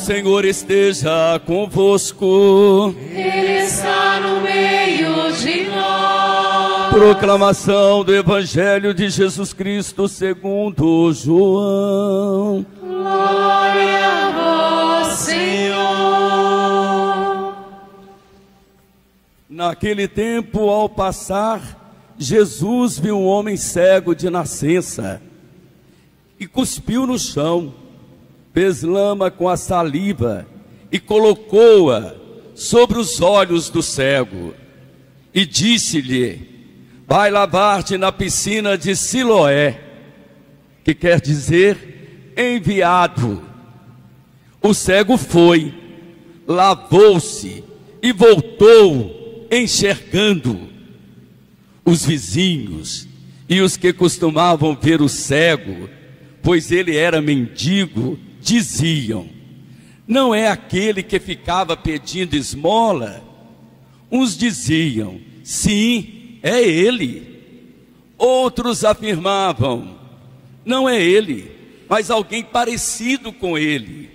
Senhor esteja convosco. Ele está no meio de nós. Proclamação do Evangelho de Jesus Cristo segundo João. Glória a vós, Senhor. Naquele tempo, ao passar, Jesus viu um homem cego de nascença e cuspiu no chão, fez lama com a saliva e colocou-a sobre os olhos do cego e disse-lhe: vai lavar-te na piscina de Siloé, que quer dizer enviado. O cego foi, lavou-se e voltou enxergando. Os vizinhos e os que costumavam ver o cego, pois ele era mendigo, diziam: não é aquele que ficava pedindo esmola? Uns diziam: sim, é ele. Outros afirmavam: não é ele, mas alguém parecido com ele.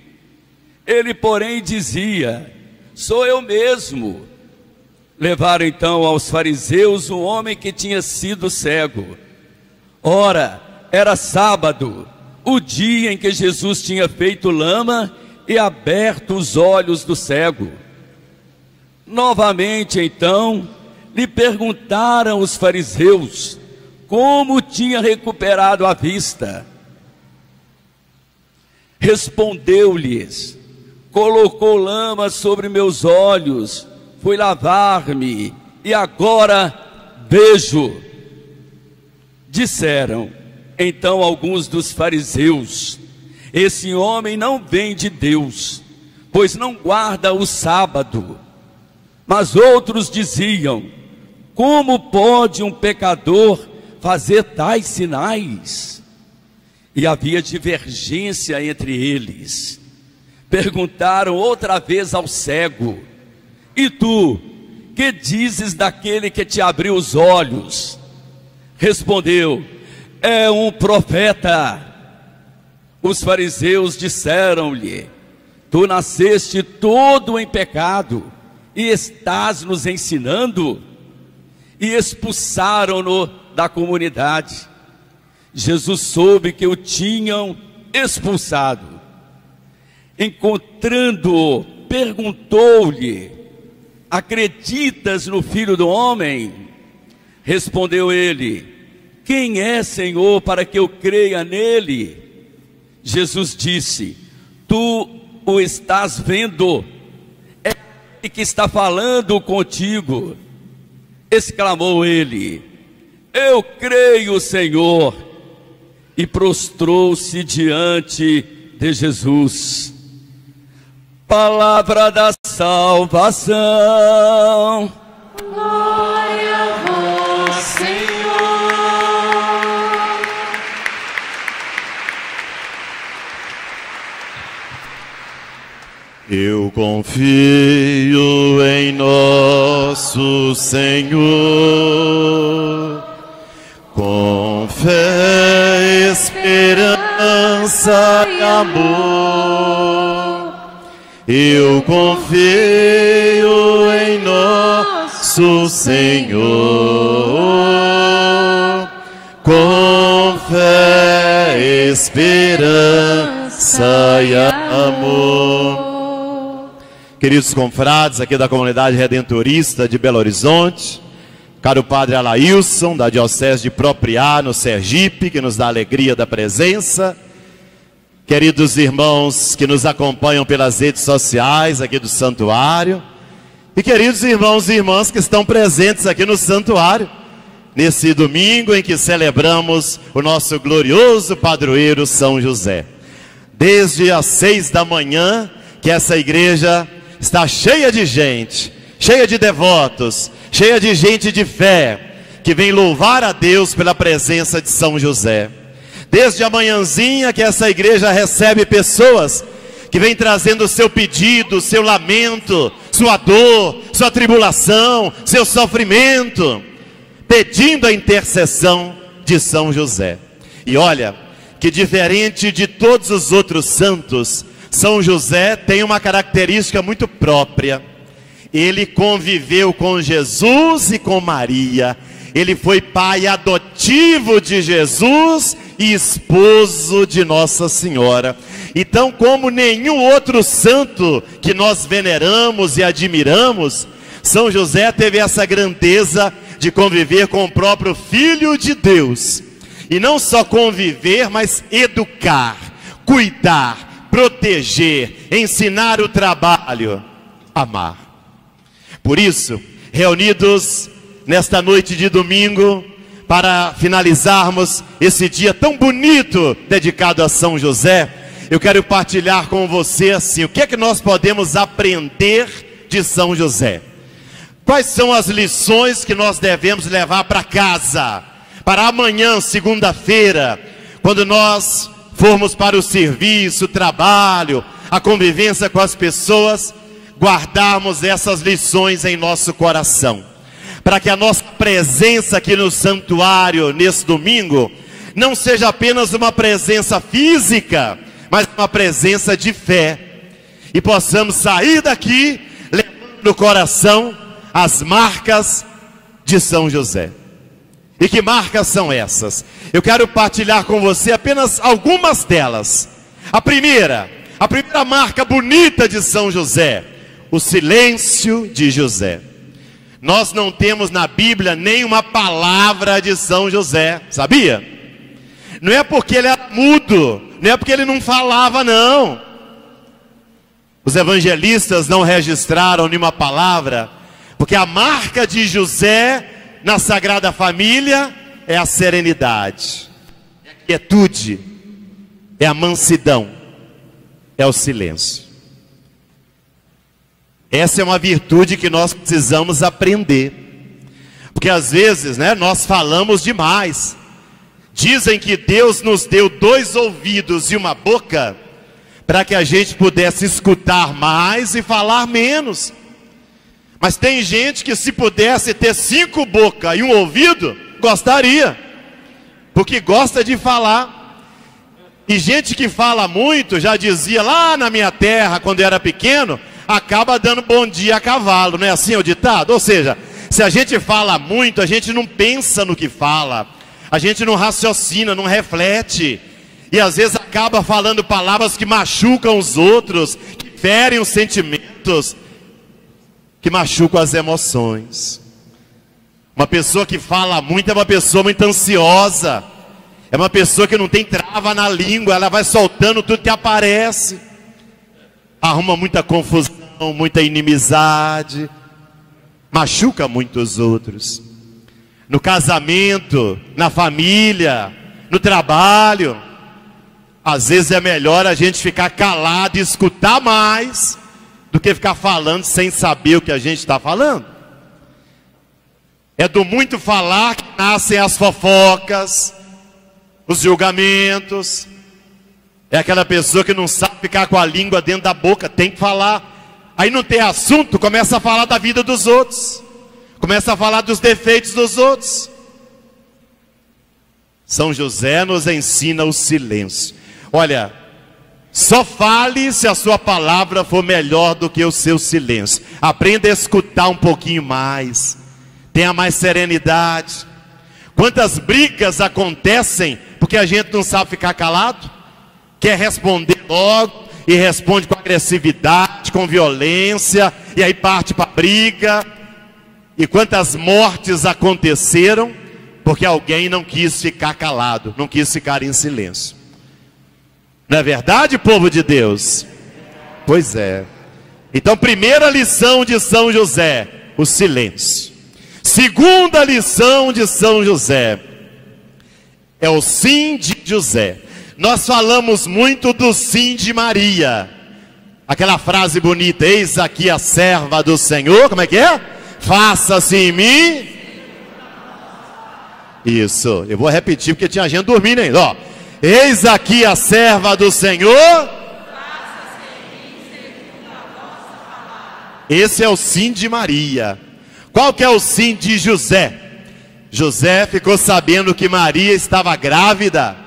Ele, porém, dizia: sou eu mesmo. Levaram então aos fariseus um homem que tinha sido cego. Ora, era sábado, o dia em que Jesus tinha feito lama e aberto os olhos do cego. Novamente, então, lhe perguntaram os fariseus como tinha recuperado a vista. Respondeu-lhes: colocou lama sobre meus olhos, fui lavar-me e agora vejo. Disseram então alguns dos fariseus: esse homem não vem de Deus, pois não guarda o sábado. Mas outros diziam: como pode um pecador fazer tais sinais? E havia divergência entre eles. Perguntaram outra vez ao cego: e tu, que dizes daquele que te abriu os olhos? Respondeu: é um profeta. Os fariseus disseram-lhe: tu nasceste todo em pecado e estás nos ensinando? E expulsaram-no da comunidade. Jesus soube que o tinham expulsado. Encontrando-o, perguntou-lhe: acreditas no Filho do Homem? Respondeu ele: quem é, Senhor, para que eu creia nele? Jesus disse: tu o estás vendo, é ele que está falando contigo. Exclamou ele: eu creio, Senhor, e prostrou-se diante de Jesus. Palavra da salvação. Glória a vós, Senhor. Eu confio em nosso Senhor, com fé, esperança e amor. Eu confio em nosso Senhor, com fé, esperança e amor. Queridos confrades aqui da comunidade redentorista de Belo Horizonte, caro padre Alailson, da diocese de Propriá, no Sergipe, que nos dá a alegria da presença, queridos irmãos que nos acompanham pelas redes sociais aqui do santuário, e queridos irmãos e irmãs que estão presentes aqui no santuário, nesse domingo em que celebramos o nosso glorioso padroeiro São José. Desde as 6 da manhã, que essa igreja está cheia de gente, cheia de devotos, cheia de gente de fé, que vem louvar a Deus pela presença de São José. Desde a manhãzinha que essa igreja recebe pessoas que vêm trazendo o seu pedido, seu lamento, sua dor, sua tribulação, seu sofrimento, pedindo a intercessão de São José. E olha, que diferente de todos os outros santos, São José tem uma característica muito própria. Ele conviveu com Jesus e com Maria. Ele foi pai adotivo de Jesus e esposo de Nossa Senhora. Então, como nenhum outro santo que nós veneramos e admiramos, São José teve essa grandeza de conviver com o próprio Filho de Deus. E não só conviver, mas educar, cuidar, proteger, ensinar o trabalho, amar. Por isso, reunidos nesta noite de domingo, para finalizarmos esse dia tão bonito dedicado a São José, eu quero partilhar com você assim, o que é que nós podemos aprender de São José? Quais são as lições que nós devemos levar para casa, para amanhã, segunda-feira, quando nós formos para o serviço, o trabalho, a convivência com as pessoas, guardarmos essas lições em nosso coração, para que a nossa presença aqui no santuário, nesse domingo, não seja apenas uma presença física, mas uma presença de fé, e possamos sair daqui, levando no coração as marcas de São José. E que marcas são essas? Eu quero partilhar com você apenas algumas delas. A primeira marca bonita de São José, o silêncio de José. Nós não temos na Bíblia nenhuma palavra de São José, sabia? Não é porque ele era mudo, não é porque ele não falava, não. Os evangelistas não registraram nenhuma palavra, porque a marca de José na Sagrada Família é a serenidade, é a quietude, é a mansidão, é o silêncio. Essa é uma virtude que nós precisamos aprender, porque às vezes, nós falamos demais. Dizem que Deus nos deu 2 ouvidos e uma boca, para que a gente pudesse escutar mais e falar menos. Mas tem gente que se pudesse ter 5 bocas e 1 ouvido, gostaria, porque gosta de falar. E gente que fala muito, já dizia lá na minha terra, quando eu era pequeno, acaba dando bom dia a cavalo, não é assim o ditado? Ou seja, se a gente fala muito, a gente não pensa no que fala, a gente não raciocina, não reflete, e às vezes acaba falando palavras que machucam os outros, que ferem os sentimentos, que machucam as emoções. Uma pessoa que fala muito é uma pessoa muito ansiosa, é uma pessoa que não tem trava na língua, ela vai soltando tudo que aparece, arruma muita confusão, muita inimizade, machuca muito os outros. No casamento, na família, no trabalho, às vezes é melhor a gente ficar calado e escutar mais, do que ficar falando sem saber o que a gente está falando. É do muito falar que nascem as fofocas, os julgamentos. É aquela pessoa que não sabe ficar com a língua dentro da boca, tem que falar. Aí não tem assunto, começa a falar da vida dos outros, começa a falar dos defeitos dos outros. São José nos ensina o silêncio. Olha, só fale se a sua palavra for melhor do que o seu silêncio. Aprenda a escutar um pouquinho mais, tenha mais serenidade. Quantas brigas acontecem porque a gente não sabe ficar calado? Quer responder logo e responde com agressividade, com violência, e aí parte para a briga. E quantas mortes aconteceram porque alguém não quis ficar calado, não quis ficar em silêncio. Não é verdade, povo de Deus? Pois é. Então, primeira lição de São José, o silêncio. Segunda lição de São José é o sim de José. Nós falamos muito do sim de Maria. Aquela frase bonita, eis aqui a serva do Senhor, como é que é? Faça-se em mim. Isso, eu vou repetir porque tinha gente dormindo ainda, ó. Eis aqui a serva do Senhor. Esse é o sim de Maria. Qual que é o sim de José? José ficou sabendo que Maria estava grávida.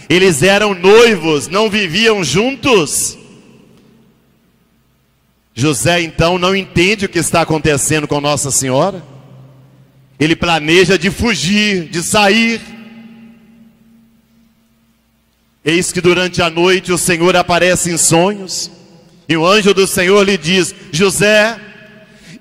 Eles eram noivos, não viviam juntos. José então não entende o que está acontecendo com Nossa Senhora. Ele planeja de fugir, de sair. Eis que durante a noite o Senhor aparece em sonhos, e o anjo do Senhor lhe diz: José,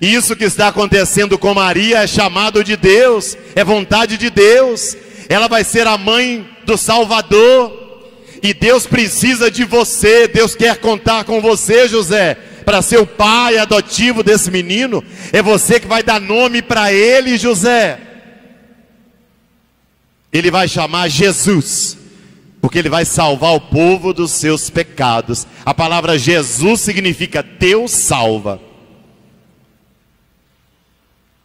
isso que está acontecendo com Maria é chamado de Deus, é vontade de Deus. Ela vai ser a mãe do Salvador, e Deus precisa de você. Deus quer contar com você, José, para ser o pai adotivo desse menino. É você que vai dar nome para ele, José. Ele vai chamar Jesus, porque ele vai salvar o povo dos seus pecados. A palavra Jesus significa Deus salva.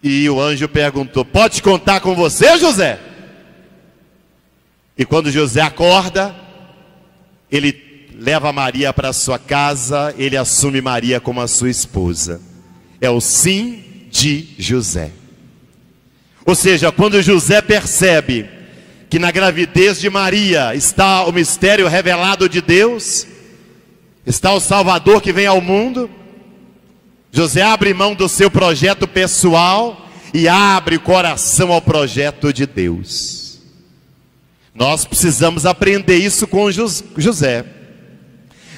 E o anjo perguntou: pode contar com você, José? E quando José acorda, ele leva Maria para sua casa, ele assume Maria como a sua esposa. É o sim de José. Ou seja, quando José percebe que na gravidez de Maria está o mistério revelado de Deus, está o Salvador que vem ao mundo, José abre mão do seu projeto pessoal e abre o coração ao projeto de Deus. Nós precisamos aprender isso com José.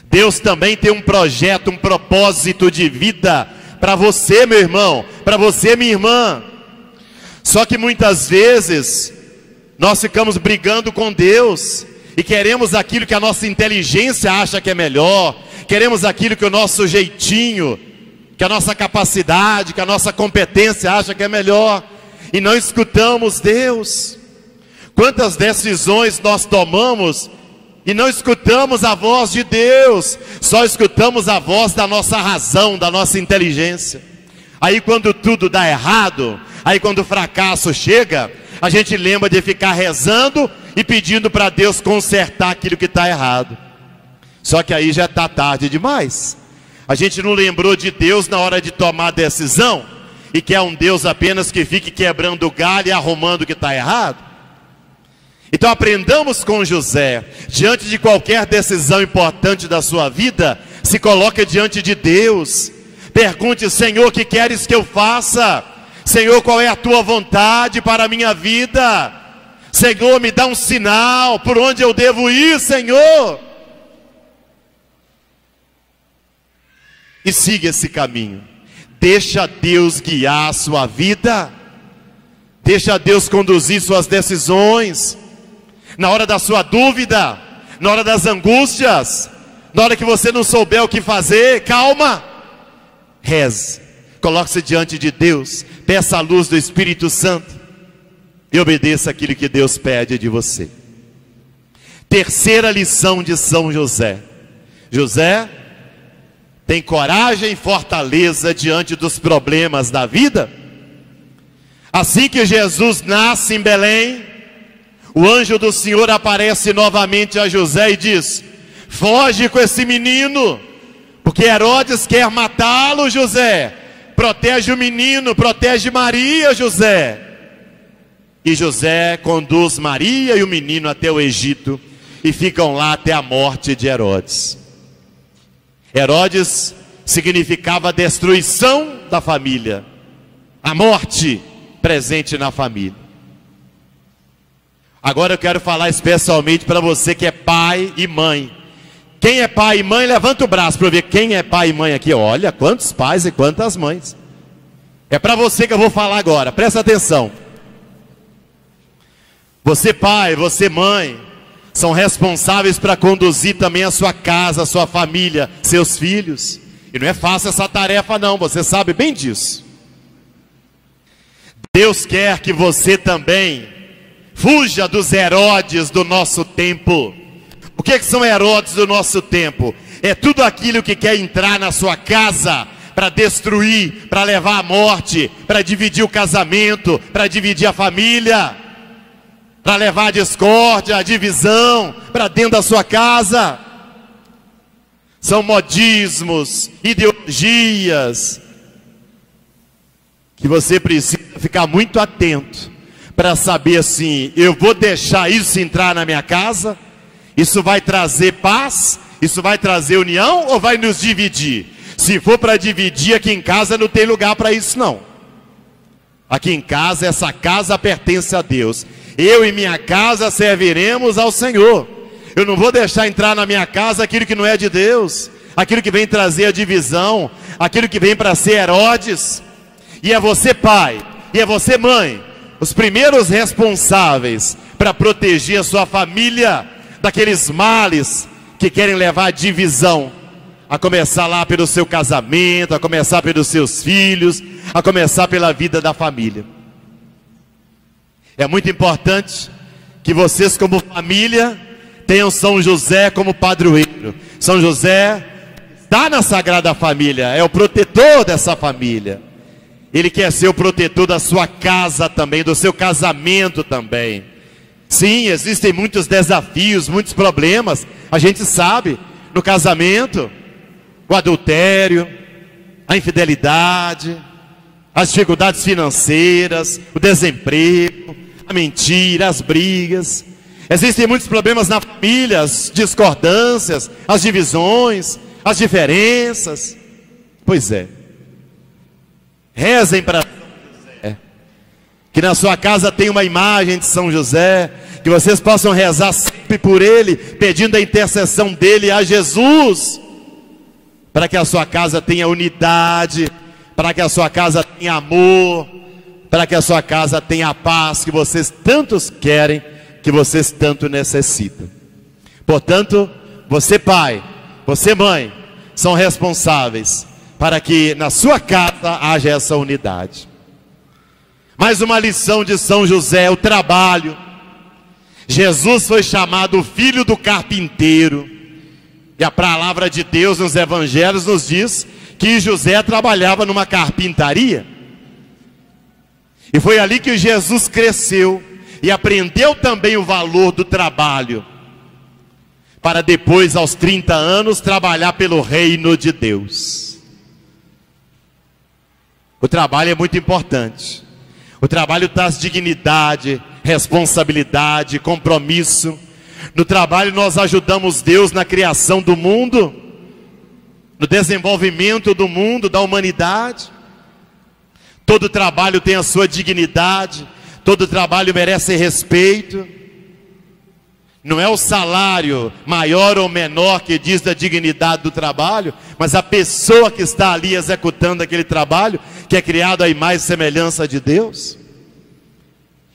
Deus também tem um projeto, um propósito de vida para você, meu irmão, para você, minha irmã. Só que muitas vezes nós ficamos brigando com Deus e queremos aquilo que a nossa inteligência acha que é melhor, queremos aquilo que o nosso jeitinho, que a nossa capacidade, que a nossa competência acha que é melhor, e não escutamos Deus. Quantas decisões nós tomamos e não escutamos a voz de Deus, só escutamos a voz da nossa razão, da nossa inteligência. Aí quando tudo dá errado, aí quando o fracasso chega, a gente lembra de ficar rezando e pedindo para Deus consertar aquilo que está errado. Só que aí já está tarde demais. A gente não lembrou de Deus na hora de tomar a decisão, e que é um Deus apenas que fique quebrando o galho e arrumando o que está errado. Então aprendamos com José: diante de qualquer decisão importante da sua vida, se coloque diante de Deus. Pergunte: Senhor, o que queres que eu faça? Senhor, qual é a tua vontade para a minha vida? Senhor, me dá um sinal, por onde eu devo ir, Senhor? E siga esse caminho. Deixa Deus guiar a sua vida. Deixa Deus conduzir suas decisões. Na hora da sua dúvida, na hora das angústias, na hora que você não souber o que fazer, calma. Reze, coloque-se diante de Deus, peça a luz do Espírito Santo e obedeça aquilo que Deus pede de você. Terceira lição de São José: José tem coragem e fortaleza diante dos problemas da vida. Assim que Jesus nasce em Belém, o anjo do Senhor aparece novamente a José e diz: foge com esse menino, porque Herodes quer matá-lo, José. Protege o menino, protege Maria, José. E José conduz Maria e o menino até o Egito, e ficam lá até a morte de Herodes. Herodes significava a destruição da família, a morte presente na família. Agora eu quero falar especialmente para você que é pai e mãe. Quem é pai e mãe, levanta o braço para eu ver quem é pai e mãe aqui. Olha, quantos pais e quantas mães. É para você que eu vou falar agora, presta atenção. Você pai, você mãe, são responsáveis para conduzir também a sua casa, a sua família, seus filhos. E não é fácil essa tarefa não, você sabe bem disso. Deus quer que você também fuja dos Herodes do nosso tempo. O que são Herodes do nosso tempo? É tudo aquilo que quer entrar na sua casa para destruir, para levar à morte, para dividir o casamento, para dividir a família, para levar a discórdia, a divisão para dentro da sua casa. São modismos, ideologias, que você precisa ficar muito atento para saber assim: eu vou deixar isso entrar na minha casa? Isso vai trazer paz? Isso vai trazer união ou vai nos dividir? Se for para dividir, aqui em casa não tem lugar para isso não. Aqui em casa, essa casa pertence a Deus. Eu e minha casa serviremos ao Senhor. Eu não vou deixar entrar na minha casa aquilo que não é de Deus, aquilo que vem trazer a divisão, aquilo que vem para ser Herodes. E é você, pai, e é você, mãe, os primeiros responsáveis para proteger a sua família daqueles males que querem levar a divisão, a começar lá pelo seu casamento, a começar pelos seus filhos, a começar pela vida da família. É muito importante que vocês, como família, tenham São José como padroeiro. São José está na Sagrada Família, é o protetor dessa família. Ele quer ser o protetor da sua casa também, do seu casamento também. Sim, existem muitos desafios, muitos problemas, a gente sabe, no casamento, o adultério, a infidelidade, as dificuldades financeiras, o desemprego, a mentira, as brigas. Existem muitos problemas na família, as discordâncias, as divisões, as diferenças. Pois é. Rezem para São José. Que na sua casa tenha uma imagem de São José. Que vocês possam rezar sempre por ele, pedindo a intercessão dele a Jesus. Para que a sua casa tenha unidade, para que a sua casa tenha amor, para que a sua casa tenha a paz que vocês tantos querem, que vocês tanto necessitam. Portanto, você pai, você mãe, são responsáveis para que na sua casa haja essa unidade. Mais uma lição de São José, o trabalho. Jesus foi chamado filho do carpinteiro. E a palavra de Deus nos evangelhos nos diz que José trabalhava numa carpintaria. E foi ali que Jesus cresceu e aprendeu também o valor do trabalho, para depois, aos 30 anos, trabalhar pelo reino de Deus. O trabalho é muito importante. O trabalho traz dignidade, responsabilidade, compromisso. No trabalho nós ajudamos Deus na criação do mundo, no desenvolvimento do mundo, da humanidade. Todo trabalho tem a sua dignidade, todo trabalho merece respeito. Não é o salário maior ou menor que diz da dignidade do trabalho, mas a pessoa que está ali executando aquele trabalho, que é criado à imagem e semelhança de Deus.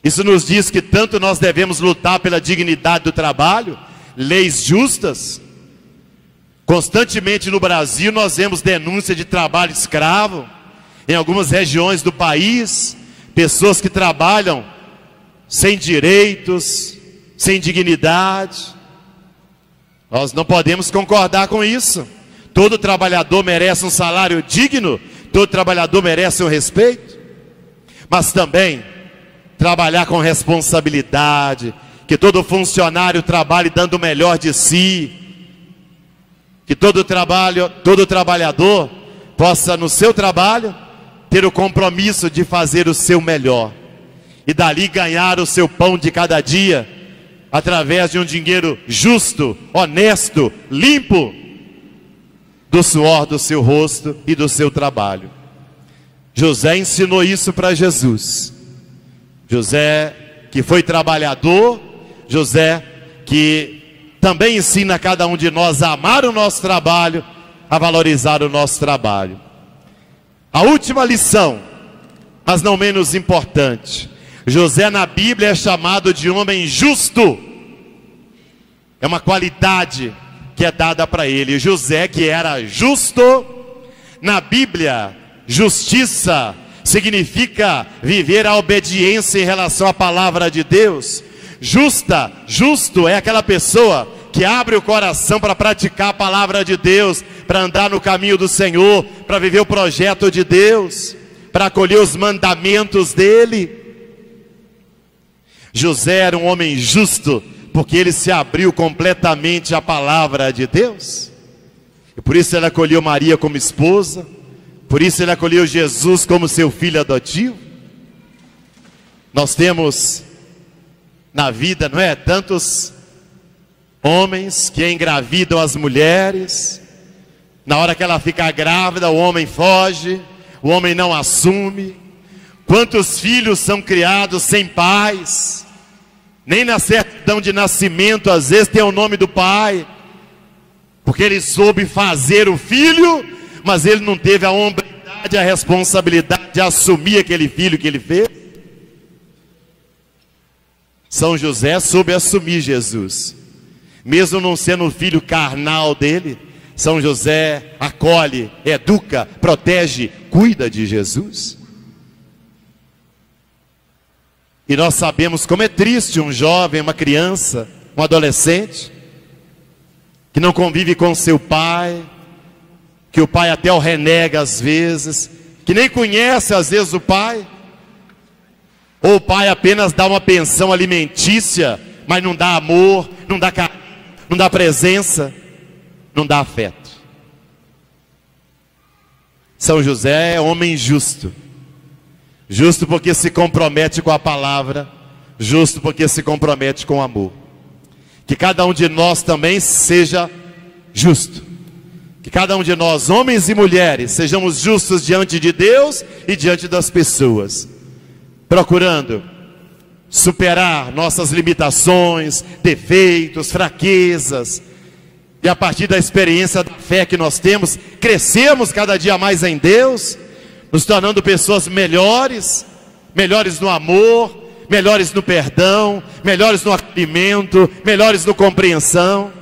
Isso nos diz que tanto nós devemos lutar pela dignidade do trabalho, leis justas. Constantemente no Brasil nós vemos denúncia de trabalho escravo, em algumas regiões do país, pessoas que trabalham sem direitos, sem dignidade. Nós não podemos concordar com isso. Todo trabalhador merece um salário digno, todo trabalhador merece um respeito, mas também trabalhar com responsabilidade, que todo funcionário trabalhe dando o melhor de si, que todo trabalhador possa no seu trabalho ter o compromisso de fazer o seu melhor e dali ganhar o seu pão de cada dia, através de um dinheiro justo, honesto, limpo, do suor do seu rosto e do seu trabalho. José ensinou isso para Jesus. José que foi trabalhador, José que também ensina a cada um de nós a amar o nosso trabalho, a valorizar o nosso trabalho. A última lição, mas não menos importante: José na Bíblia é chamado de homem justo. É uma qualidade que é dada para ele. José, que era justo, na Bíblia, justiça significa viver a obediência em relação à palavra de Deus. Justo é aquela pessoa que abre o coração para praticar a palavra de Deus, para andar no caminho do Senhor, para viver o projeto de Deus, para acolher os mandamentos dele. José era um homem justo, porque ele se abriu completamente à palavra de Deus. E por isso ele acolheu Maria como esposa, por isso ele acolheu Jesus como seu filho adotivo. Nós temos na vida, não é, tantos homens que engravidam as mulheres, Na hora que ela fica grávida, o homem foge, o homem não assume. Quantos filhos são criados sem pais? Nem na certidão de nascimento, às vezes, tem o nome do pai, porque ele soube fazer o filho, mas ele não teve a hombridade, a responsabilidade de assumir aquele filho que ele fez. São José soube assumir Jesus, mesmo não sendo o filho carnal dele. São José acolhe, educa, protege, cuida de Jesus. E nós sabemos como é triste um jovem, uma criança, um adolescente, que não convive com seu pai, que o pai até o renega às vezes, que nem conhece às vezes o pai, ou o pai apenas dá uma pensão alimentícia, mas não dá amor, não dá carinho, não dá presença, não dá afeto. São José é homem justo. Justo porque se compromete com a palavra, justo porque se compromete com o amor. Que cada um de nós também seja justo. Que cada um de nós, homens e mulheres, sejamos justos diante de Deus e diante das pessoas, procurando superar nossas limitações, defeitos, fraquezas, e a partir da experiência da fé que nós temos, crescemos cada dia mais em Deus, nos tornando pessoas melhores, melhores no amor, melhores no perdão, melhores no acolhimento, melhores no compreensão,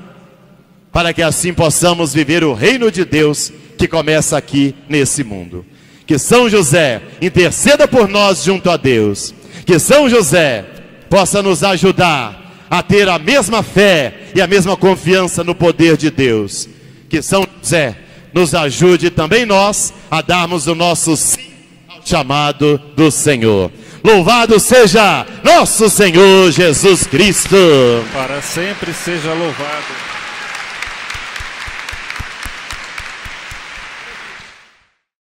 para que assim possamos viver o reino de Deus que começa aqui nesse mundo. Que São José interceda por nós junto a Deus, que São José possa nos ajudar a ter a mesma fé e a mesma confiança no poder de Deus. Que São José nos ajude também nós a darmos o nosso sim ao chamado do Senhor. Louvado seja nosso Senhor Jesus Cristo. Para sempre seja louvado.